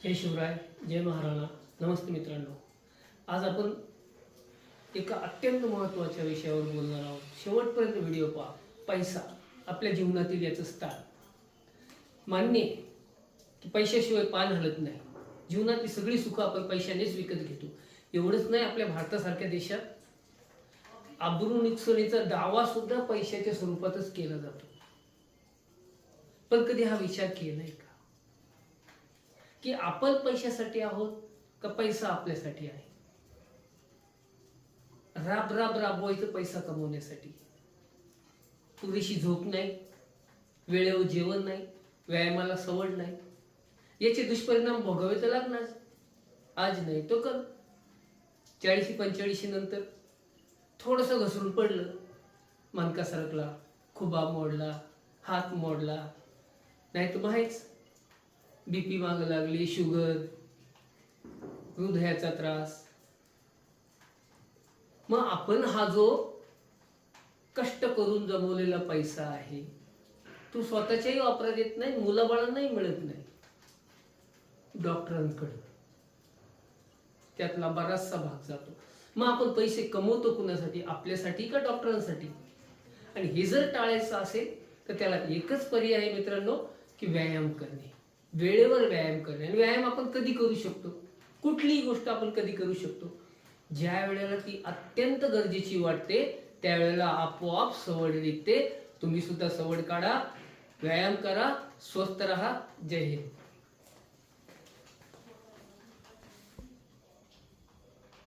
जय शिवराय, जय महाराणा. नमस्ते मित्रांनो. आज आपण एका अत्यंत महत्त्वाच्या विषयावर बोलणार आहोत. शेवटपर्यंत व्हिडिओ पहा. पैसा आपल्या जीवनातील याचं स्थान. मान्य आहे की पैशाशिवाय पान हलत नाही. जीवनातली सगळी सुखं आपण पैशानेच विकत घेतो. एवढंच नाही, आपल्या भारतासारख्या देशात आबरू नुकसानीचा दावा सुद्धा पैशाच्या स्वरूपातच केला जातो. पण कधी हा विचार केलाय का की आपण पैशासाठी आहोत का पैसा आपल्यासाठी आहे? राब राब राबवायचं पैसा कमवण्यासाठी. पुरेशी झोप नाही, वेळेवर जेवण नाही, व्यायामाला सवड नाही. याचे दुष्परिणाम भोगावे तर लागणार. आज नाही तो कल 40-45 नंतर थोडंसं घसरून पडलं, मणका सरकला, खुबा मोडला, हात मोडला, नाही तर माहीच बीपी मागं लागली, शुगर, हृदयाचा त्रास. मग आपण हा जो कष्ट करून जमवलेला पैसा आहे तो स्वतःच्याही वापरात येत नाही, मुलाबाळांनाही मिळत नाही. डॉक्टरांकडे त्यातला बराचसा भाग जातो. मग आपण पैसे कमवतो कुणासाठी? आपल्यासाठी का डॉक्टरांसाठी? आणि हे जर टाळायचं असेल तर त्याला एकच पर्याय आहे मित्रांनो, की व्यायाम करणे, वेळेवर व्यायाम करणे. आणि व्यायाम आपण कधी करू शकतो? कुठलीही गोष्ट आपण कधी करू शकतो? ज्या वेळेला ती अत्यंत गरजेची वाटते त्यावेळेला आपोआप सवड निघते. तुम्ही सुद्धा सवड काढा, व्यायाम करा, स्वस्थ राहा. जय हिंद.